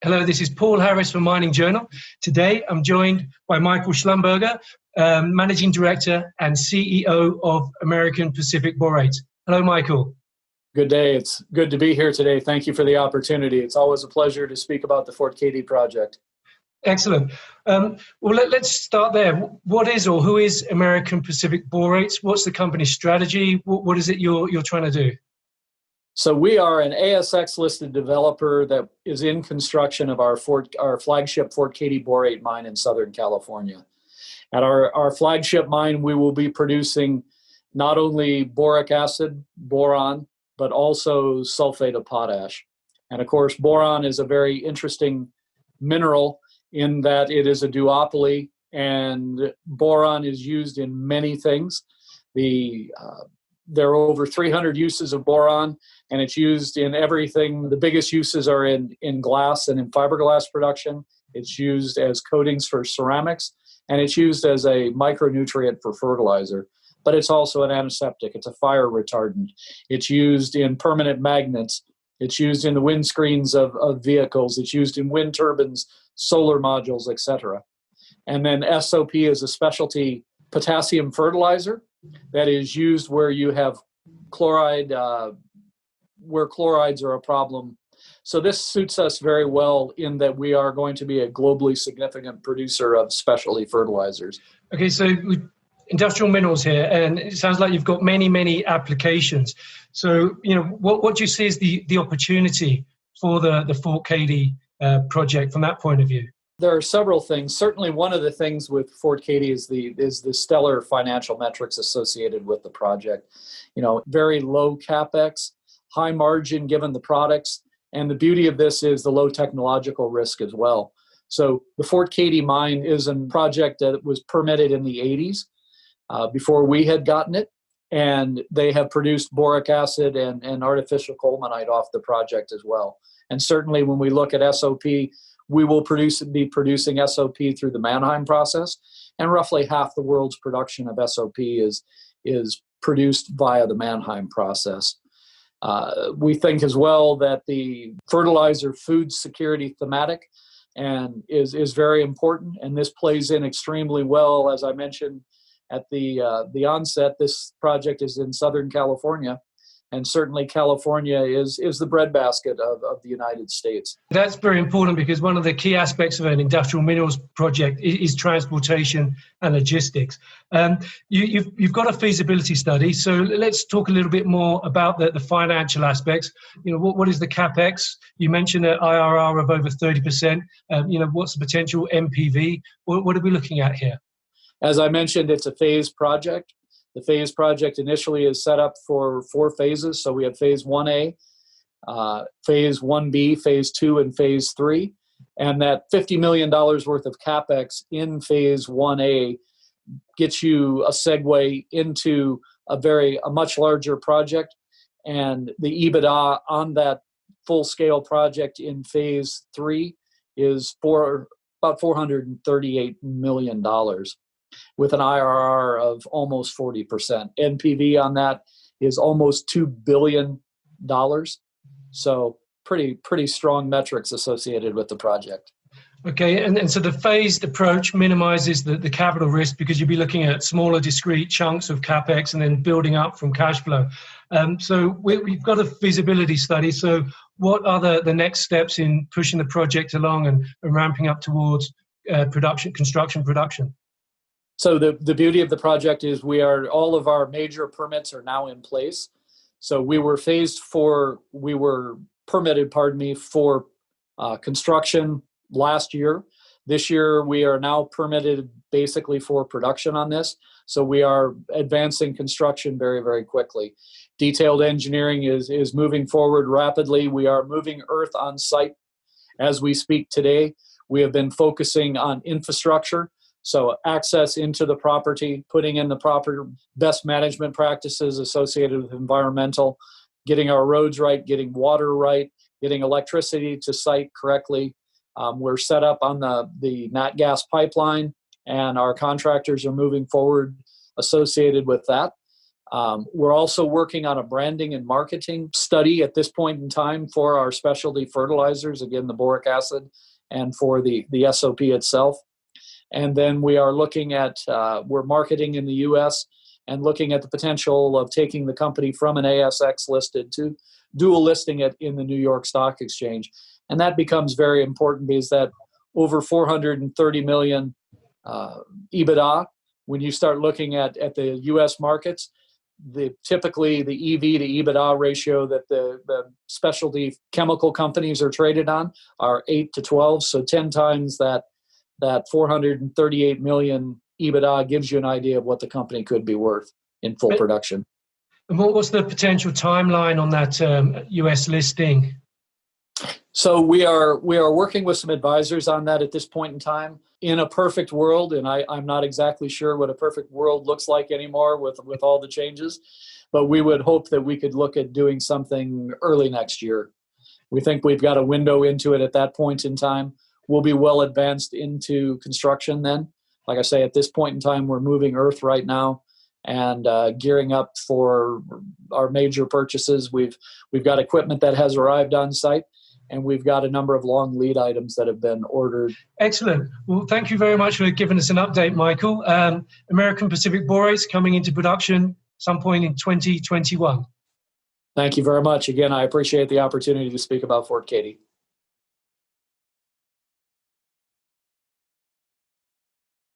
Hello, this is Paul Harris from Mining Journal. Today, I'm joined by Michael Schlumberger, Managing Director and CEO of American Pacific Borate. Hello, Michael. Good day. It's good to be here today. Thank you for the opportunity. It's always a pleasure to speak about the Fort Cady project. Excellent. Let's start there. What is or who is American Pacific Borate? What's the company's strategy? What is it you're trying to do? So we are an ASX-listed developer that is in construction of our flagship Fort Cady Borate mine in Southern California. At our flagship mine, we will be producing not only boric acid, boron, but also sulfate of potash. And of course, boron is a very interesting mineral in that it is a duopoly, and boron is used in many things. There are over 300 uses of boron, and it's used in everything. The biggest uses are in glass and in fiberglass production. It's used as coatings for ceramics, and it's used as a micronutrient for fertilizer. But it's also an antiseptic. It's a fire retardant. It's used in permanent magnets. It's used in the windscreens of vehicles. It's used in wind turbines, solar modules, etc. And then SOP is a specialty potassium fertilizer that is used where you have chloride, where chlorides are a problem. So this suits us very well in that we are going to be a globally significant producer of specialty fertilizers. Okay, so industrial minerals here, and it sounds like you've got many applications. So, what do you see as the opportunity for the Fort Cady project from that point of view? There are several things. Certainly one of the things with Fort Cady is the stellar financial metrics associated with the project. Very low capex, high margin given the products, and the beauty of this is the low technological risk as well. So the Fort Cady mine is a project that was permitted in the 80s before we had gotten it, and they have produced boric acid and artificial colemanite off the project as well. And certainly when we look at SOP, we will be producing SOP through the Mannheim process, and roughly half the world's production of SOP is produced via the Mannheim process. We think as well that the fertilizer food security thematic and is very important, and this plays in extremely well. As I mentioned at the onset, this project is in Southern California. And certainly California is the breadbasket of the United States. That's very important because one of the key aspects of an industrial minerals project is transportation and logistics. You've got a feasibility study, so let's talk a little bit more about the financial aspects. What is the capex? You mentioned an IRR of over 30%. What's the potential NPV? What are we looking at here? As I mentioned, it's a phased project. The phase project initially is set up for 4 phases. So we have phase 1A, phase 1B, phase 2, and phase 3. And that $50 million worth of capex in phase 1A gets you a segue into a much larger project. And the EBITDA on that full-scale project in phase 3 is about $438 million. With an IRR of almost 40%. NPV on that is almost $2 billion. So pretty strong metrics associated with the project. Okay, and so the phased approach minimizes the capital risk because you'll be looking at smaller discrete chunks of capex and then building up from cash flow. So we've got a feasibility study. So what are the next steps in pushing the project along and ramping up towards construction production? So the beauty of the project is all of our major permits are now in place. So we were permitted for construction last year. This year we are now permitted basically for production on this. So we are advancing construction very, very quickly. Detailed engineering is moving forward rapidly. We are moving earth on site as we speak today. We have been focusing on infrastructure. So access into the property, putting in the proper best management practices associated with environmental, getting our roads right, getting water right, getting electricity to site correctly. We're set up on the nat gas pipeline, and our contractors are moving forward associated with that. We're also working on a branding and marketing study at this point in time for our specialty fertilizers, again, the boric acid, and for the SOP itself. And then we are looking at, we're marketing in the U.S. and looking at the potential of taking the company from an ASX listed to dual listing it in the New York Stock Exchange. And that becomes very important because that over 430 million EBITDA, when you start looking at the U.S. markets, typically the EV to EBITDA ratio that the specialty chemical companies are traded on are 8 to 12. So 10 times that 438 million EBITDA gives you an idea of what the company could be worth in full production. And what's the potential timeline on that US listing? So we are working with some advisors on that at this point in time. In a perfect world, and I'm not exactly sure what a perfect world looks like anymore with all the changes, but we would hope that we could look at doing something early next year. We think we've got a window into it at that point in time. We'll be well advanced into construction then. Like I say, at this point in time, we're moving earth right now and gearing up for our major purchases. We've got equipment that has arrived on site, and we've got a number of long lead items that have been ordered. Excellent. Well, thank you very much for giving us an update, Michael. American Pacific Borates coming into production some point in 2021. Thank you very much. Again, I appreciate the opportunity to speak about Fort Cady.